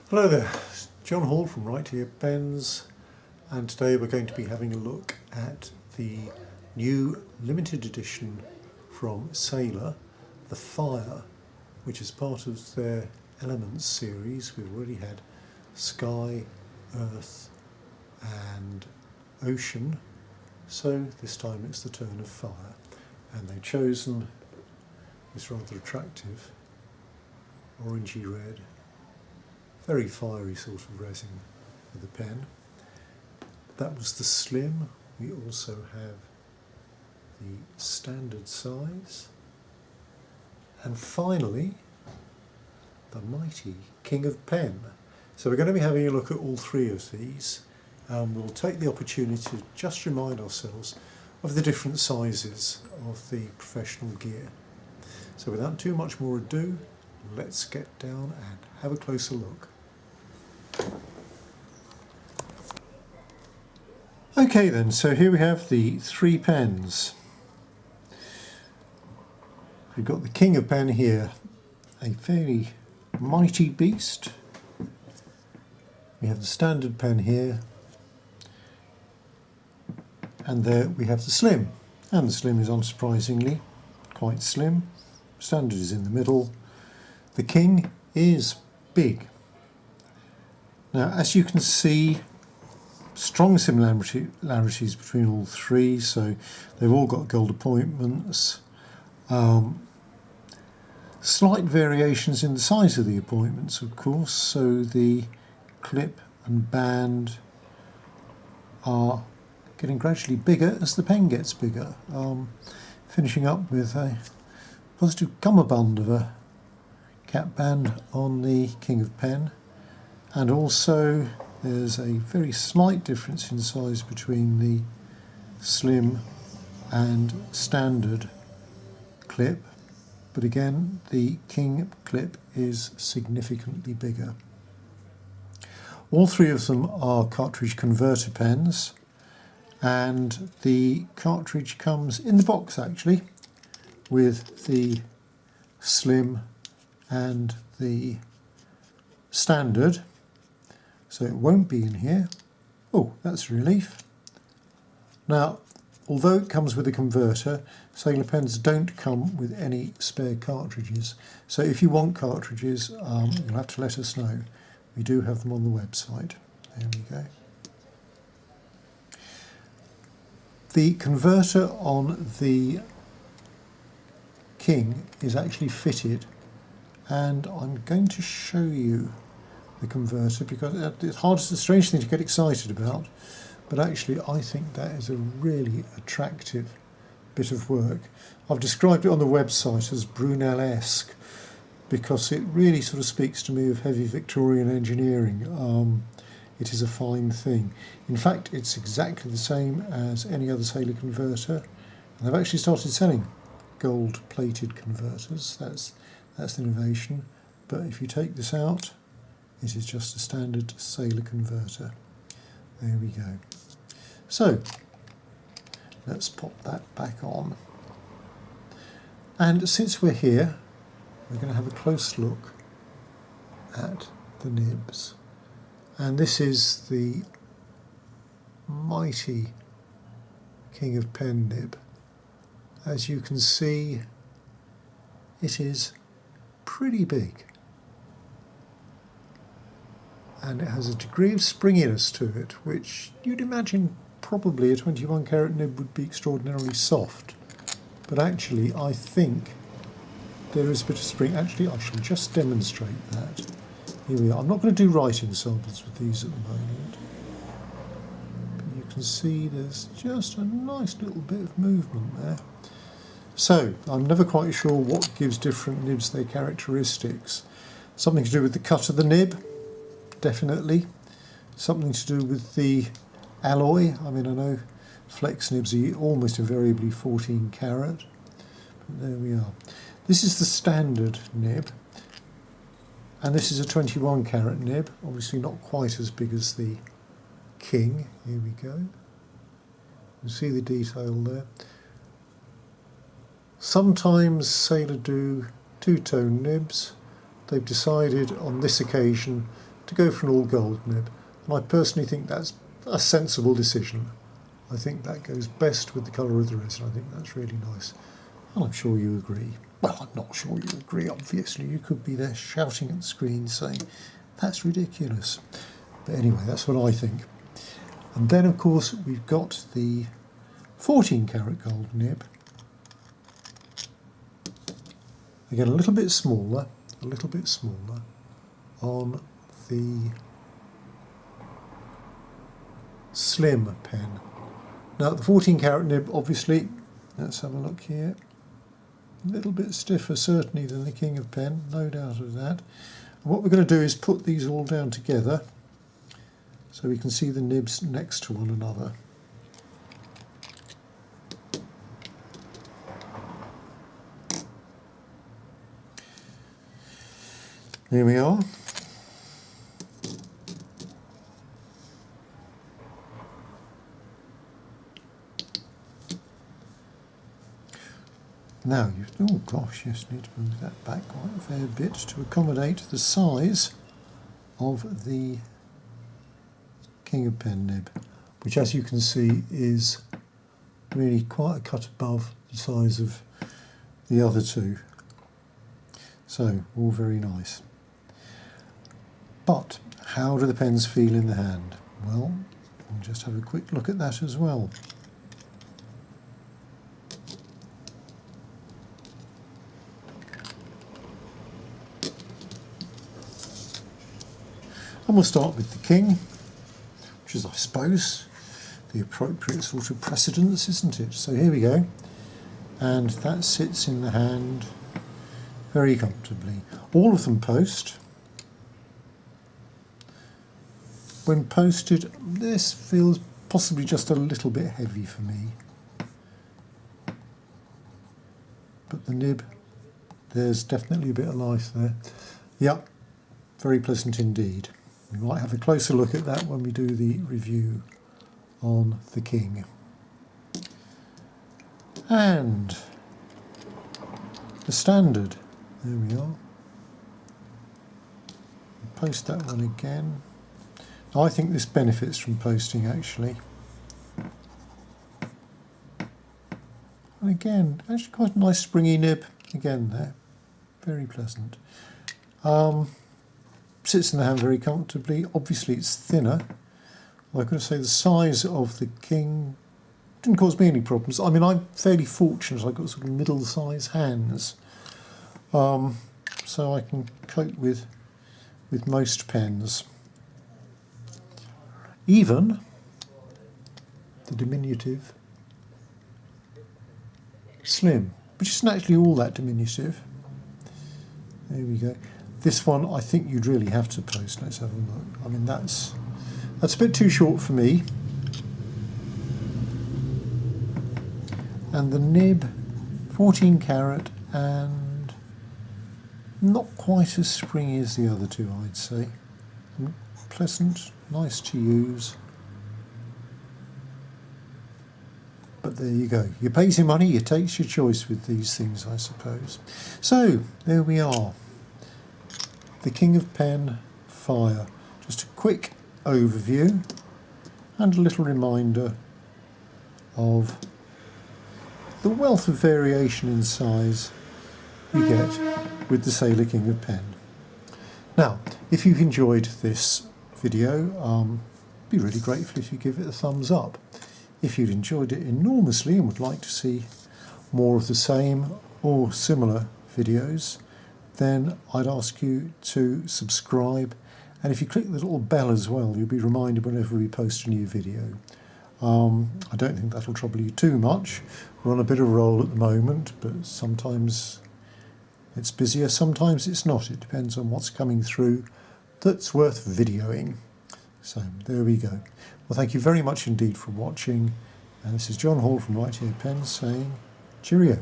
Hello there, John Hall from Right Here Pens, and today we're going to be having a look at the new limited edition from Sailor, the Fire, which is part of their Elements series. We've already had Sky, Earth and Ocean, so this time it's the turn of Fire, and they've chosen this rather attractive orangey red, very fiery sort of resin for the pen. That was the slim. We also have the standard size. And finally, the mighty King of Pen. So we're going to be having a look at all three of these. We'll take the opportunity to just remind ourselves of the different sizes of the professional gear. So without too much more ado, let's get down and have a closer look. Okay then, so here we have the three pens. We've got the King of Pen here, a fairly mighty beast. We have the standard pen here, and there we have the slim. And the slim is unsurprisingly quite slim. Standard is in the middle. The King is big. Now, as you can see, strong similarities between all three, so they've all got gold appointments. Slight variations in the size of the appointments, of course, so the clip and band are getting gradually bigger as the pen gets bigger, finishing up with a positive cummerbund of a cap band on the King of Pen. And also there's a very slight difference in size between the slim and standard clip, but again the King clip is significantly bigger. All three of them are Cartridge Converter pens, and the cartridge comes in the box actually with the slim and the standard. So it won't be in here. Oh, that's a relief. Now, although it comes with a converter, Sailor pens don't come with any spare cartridges. So if you want cartridges, you'll have to let us know. We do have them on the website. There we go. The converter on the King is actually fitted, and I'm going to show you the converter because it's a strange thing to get excited about, but actually I think that is a really attractive bit of work. I've described it on the website as Brunel-esque because it really sort of speaks to me of heavy Victorian engineering. It is a fine thing. In fact, it's exactly the same as any other Sailor converter, and they've actually started selling gold-plated converters. That's the innovation. But if you take this out, it is just a standard Sailor converter. There we go. So let's pop that back on. And since we're here, we're going to have a close look at the nibs. And this is the mighty King of Pen nib. As you can see, it is pretty big. And it has a degree of springiness to it, which you'd imagine probably a 21 carat nib would be extraordinarily soft. But actually, I think there is a bit of spring. Actually, I shall just demonstrate that. Here we are. I'm not going to do writing samples with these at the moment. But you can see there's just a nice little bit of movement there. So, I'm never quite sure what gives different nibs their characteristics. Something to do with the cut of the nib, definitely. Something to do with the alloy. I mean, I know flex nibs are almost invariably 14 carat. But there we are. This is the standard nib. And this is a 21 carat nib. Obviously not quite as big as the King. Here we go. You can see the detail there. Sometimes Sailor do two-tone nibs. They've decided on this occasion to go for an all gold nib, and I personally think that's a sensible decision. I think that goes best with the colour of the resin. I think that's really nice, and I'm sure you agree. Well, I'm not sure you agree, obviously. You could be there shouting at the screen saying, that's ridiculous. But anyway, that's what I think. And then, of course, we've got the 14 karat gold nib. Again, a little bit smaller on the slim pen. Now, the 14 karat nib, obviously, let's have a look here. A little bit stiffer, certainly, than the King of Pen, no doubt of that. And what we're going to do is put these all down together so we can see the nibs next to one another. Here we are. Now, oh gosh, yes, need to move that back quite a fair bit to accommodate the size of the King of Pen nib, which, as you can see, is really quite a cut above the size of the other two. So, all very nice. But how do the pens feel in the hand? Well, we'll just have a quick look at that as well. And we'll start with the King, which is, I suppose, the appropriate sort of precedence, isn't it? So here we go. And that sits in the hand very comfortably. All of them post. When posted, this feels possibly just a little bit heavy for me. But the nib, there's definitely a bit of life there. Yep, very pleasant indeed. We might have a closer look at that when we do the review on the King. And the standard, there we are. Post that one again. I think this benefits from posting, actually. And again, actually quite a nice springy nib again there. Very pleasant. Sits in the hand very comfortably. Obviously it's thinner. Well, I've got to say the size of the King didn't cause me any problems. I mean, I'm fairly fortunate. I've got sort of middle-sized hands. So I can cope with most pens. Even the diminutive Slim, which isn't actually all that diminutive. There we go. This one, I think you'd really have to post. Let's have a look. I mean, that's a bit too short for me. And the nib, 14 karat, and not quite as springy as the other two, I'd say. Pleasant, nice to use. But there you go. You pay your money, you take your choice with these things, I suppose. So, there we are. The King of Pen Fire. Just a quick overview and a little reminder of the wealth of variation in size you get with the Sailor King of Pen. Now, if you've enjoyed this video, be really grateful if you give it a thumbs up. If you'd enjoyed it enormously and would like to see more of the same or similar videos, then I'd ask you to subscribe, and if you click the little bell as well, you'll be reminded whenever we post a new video. I don't think that'll trouble you too much. We're on a bit of a roll at the moment, but sometimes it's busier, sometimes it's not. It depends on what's coming through that's worth videoing. So there we go. Well, thank you very much indeed for watching, and this is John Hall from Right Here Pens saying cheerio.